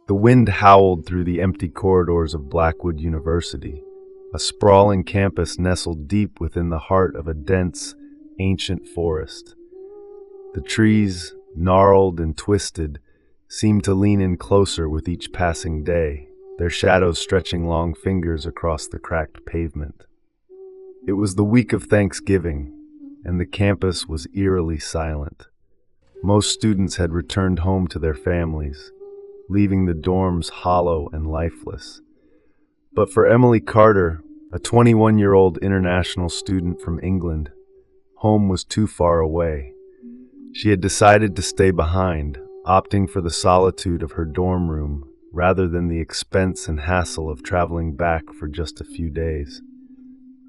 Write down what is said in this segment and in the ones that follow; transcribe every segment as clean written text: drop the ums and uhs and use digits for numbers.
The wind howled through the empty corridors of Blackwood University, a sprawling campus nestled deep within the heart of a dense, ancient forest. The trees, gnarled and twisted, seemed to lean in closer with each passing day, their shadows stretching long fingers across the cracked pavement. It was the week of Thanksgiving, and the campus was eerily silent. Most students had returned home to their families, leaving the dorms hollow and lifeless. But for Emily Carter, a 21-year-old international student from England, home was too far away. She had decided to stay behind, opting for the solitude of her dorm room rather than the expense and hassle of traveling back for just a few days.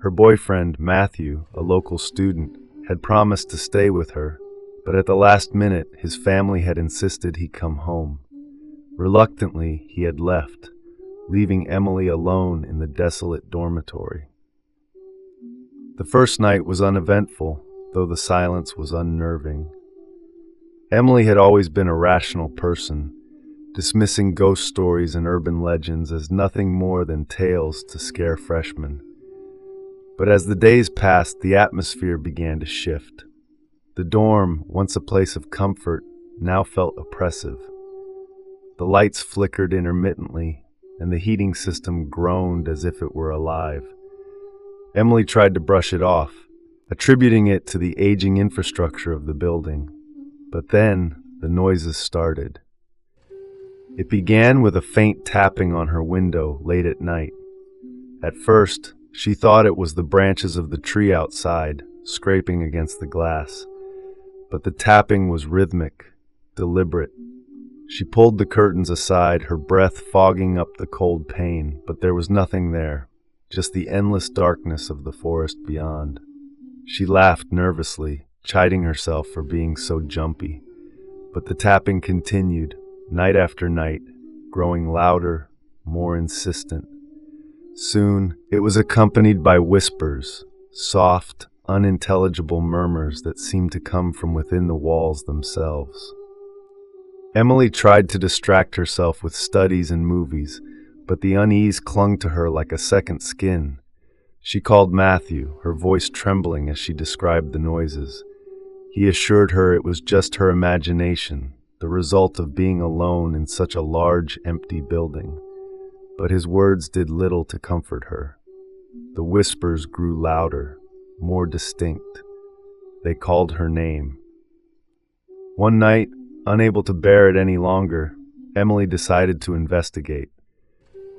Her boyfriend, Matthew, a local student, had promised to stay with her, but at the last minute his family had insisted he come home. Reluctantly, he had left, leaving Emily alone in the desolate dormitory. The first night was uneventful, though the silence was unnerving. Emily had always been a rational person, dismissing ghost stories and urban legends as nothing more than tales to scare freshmen. But as the days passed, the atmosphere began to shift. The dorm, once a place of comfort, now felt oppressive. The lights flickered intermittently, and the heating system groaned as if it were alive. Emily tried to brush it off, attributing it to the aging infrastructure of the building. But then the noises started. It began with a faint tapping on her window late at night. At first, she thought it was the branches of the tree outside, scraping against the glass. But the tapping was rhythmic, deliberate. She pulled the curtains aside, her breath fogging up the cold pane, but there was nothing there, just the endless darkness of the forest beyond. She laughed nervously, chiding herself for being so jumpy. But the tapping continued, night after night, growing louder, more insistent. Soon, it was accompanied by whispers, soft, unintelligible murmurs that seemed to come from within the walls themselves. Emily tried to distract herself with studies and movies, but the unease clung to her like a second skin. She called Matthew, her voice trembling as she described the noises. He assured her it was just her imagination, the result of being alone in such a large, empty building. But his words did little to comfort her. The whispers grew louder, more distinct. They called her name. One night, unable to bear it any longer, Emily decided to investigate.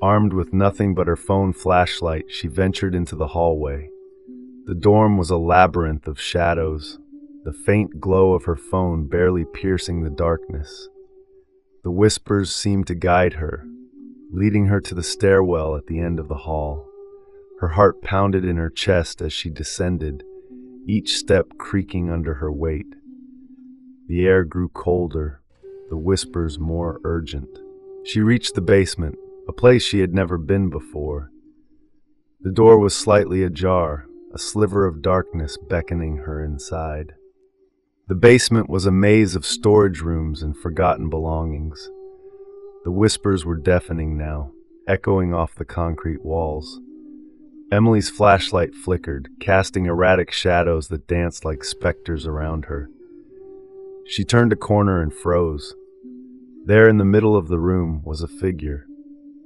Armed with nothing but her phone flashlight, she ventured into the hallway. The dorm was a labyrinth of shadows, the faint glow of her phone barely piercing the darkness. The whispers seemed to guide her, leading her to the stairwell at the end of the hall. Her heart pounded in her chest as she descended, each step creaking under her weight. The air grew colder, the whispers more urgent. She reached the basement, a place she had never been before. The door was slightly ajar, a sliver of darkness beckoning her inside. The basement was a maze of storage rooms and forgotten belongings. The whispers were deafening now, echoing off the concrete walls. Emily's flashlight flickered, casting erratic shadows that danced like specters around her. She turned a corner and froze. There in the middle of the room was a figure.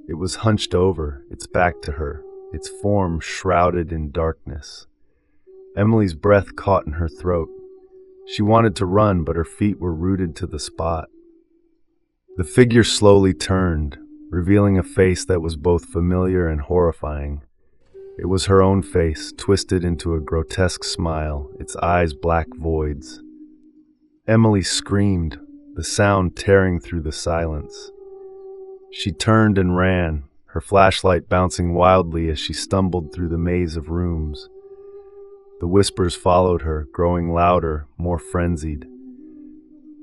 It was hunched over, its back to her, its form shrouded in darkness. Emily's breath caught in her throat. She wanted to run, but her feet were rooted to the spot. The figure slowly turned, revealing a face that was both familiar and horrifying. It was her own face, twisted into a grotesque smile, its eyes black voids. Emily screamed, the sound tearing through the silence. She turned and ran, her flashlight bouncing wildly as she stumbled through the maze of rooms. The whispers followed her, growing louder, more frenzied.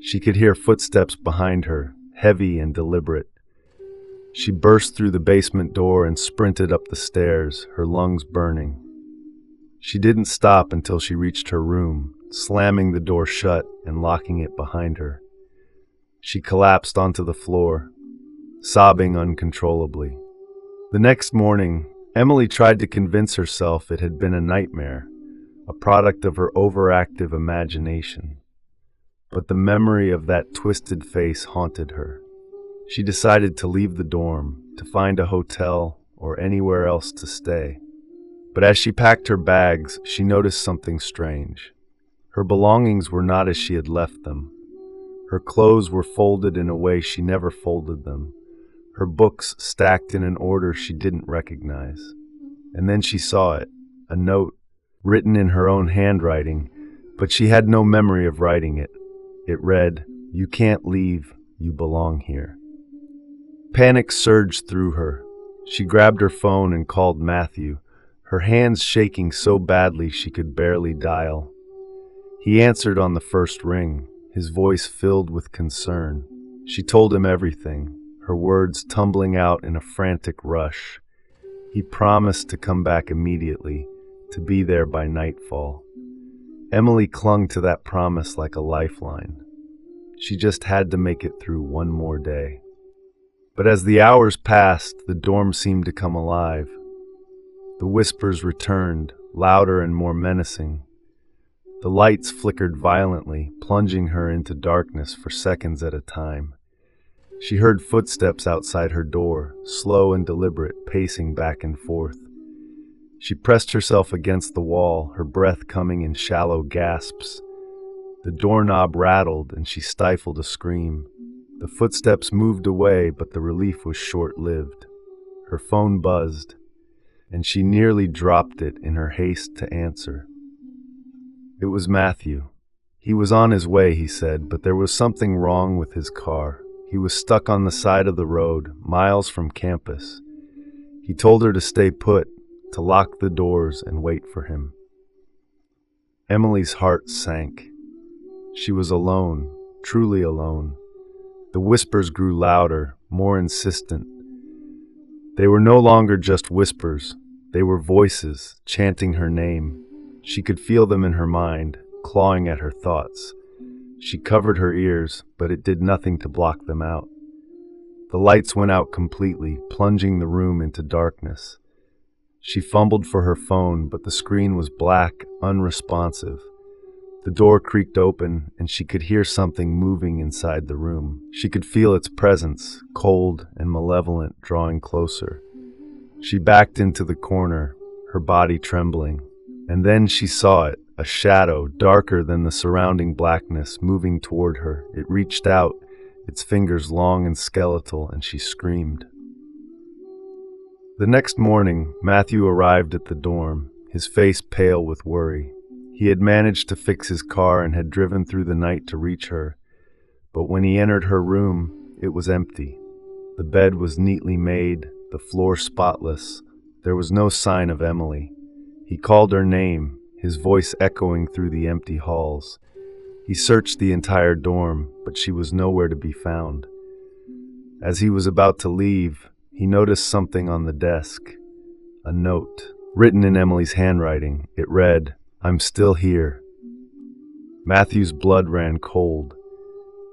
She could hear footsteps behind her, heavy and deliberate. She burst through the basement door and sprinted up the stairs, her lungs burning. She didn't stop until she reached her room, slamming the door shut and locking it behind her. She collapsed onto the floor. sobbing uncontrollably. The next morning, Emily tried to convince herself it had been a nightmare, a product of her overactive imagination. But the memory of that twisted face haunted her. She decided to leave the dorm, to find a hotel or anywhere else to stay. But as she packed her bags, she noticed something strange. Her belongings were not as she had left them. Her clothes were folded in a way she never folded them. Her books stacked in an order she didn't recognize. And then she saw it, a note, written in her own handwriting, but she had no memory of writing it. It read, "You can't leave, you belong here." Panic surged through her. She grabbed her phone and called Matthew, her hands shaking so badly she could barely dial. He answered on the first ring, his voice filled with concern. She told him everything, her words tumbling out in a frantic rush. He promised to come back immediately, to be there by nightfall. Emily clung to that promise like a lifeline. She just had to make it through one more day. But as the hours passed, the dorm seemed to come alive. The whispers returned, louder and more menacing. The lights flickered violently, plunging her into darkness for seconds at a time. She heard footsteps outside her door, slow and deliberate, pacing back and forth. She pressed herself against the wall, her breath coming in shallow gasps. The doorknob rattled and she stifled a scream. The footsteps moved away, but the relief was short-lived. Her phone buzzed, and she nearly dropped it in her haste to answer. It was Matthew. He was on his way, he said, but there was something wrong with his car. He was stuck on the side of the road, miles from campus. He told her to stay put, to lock the doors and wait for him. Emily's heart sank. She was alone, truly alone. The whispers grew louder, more insistent. They were no longer just whispers. They were voices, chanting her name. She could feel them in her mind, clawing at her thoughts. She covered her ears, but it did nothing to block them out. The lights went out completely, plunging the room into darkness. She fumbled for her phone, but the screen was black, unresponsive. The door creaked open, and she could hear something moving inside the room. She could feel its presence, cold and malevolent, drawing closer. She backed into the corner, her body trembling. And then she saw it, a shadow, darker than the surrounding blackness, moving toward her. It reached out, its fingers long and skeletal, and she screamed. The next morning, Matthew arrived at the dorm, his face pale with worry. He had managed to fix his car and had driven through the night to reach her. But when he entered her room, it was empty. The bed was neatly made, the floor spotless. There was no sign of Emily. He called her name, his voice echoing through the empty halls. He searched the entire dorm, but she was nowhere to be found. As he was about to leave, he noticed something on the desk. A note, written in Emily's handwriting. It read, "I'm still here." Matthew's blood ran cold.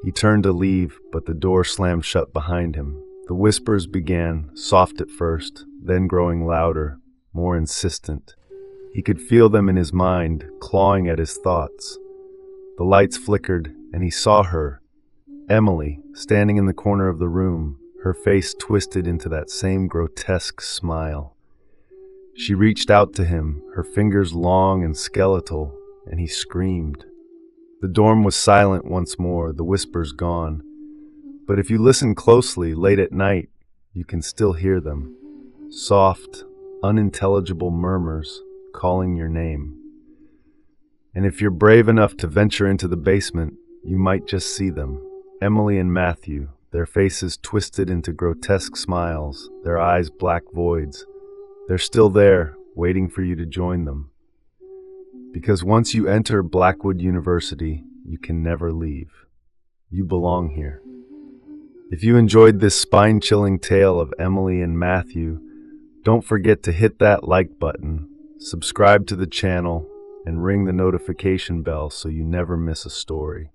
He turned to leave, but the door slammed shut behind him. The whispers began, soft at first, then growing louder, more insistent. He could feel them in his mind, clawing at his thoughts. The lights flickered, and he saw her, Emily, standing in the corner of the room, her face twisted into that same grotesque smile. She reached out to him, her fingers long and skeletal, and he screamed. The dorm was silent once more, the whispers gone. But if you listen closely late at night, you can still hear them. Soft, unintelligible murmurs calling your name. And if you're brave enough to venture into the basement, you might just see them. Emily and Matthew, their faces twisted into grotesque smiles, their eyes black voids. They're still there, waiting for you to join them. Because once you enter Blackwood University, you can never leave. You belong here. If you enjoyed this spine-chilling tale of Emily and Matthew, don't forget to hit that like button, subscribe to the channel, and ring the notification bell so you never miss a story.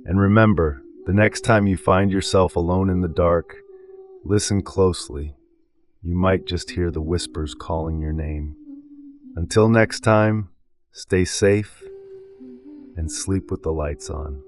And remember, the next time you find yourself alone in the dark, Listen closely. You might just hear the whispers calling your name. Until next time, stay safe and sleep with the lights on.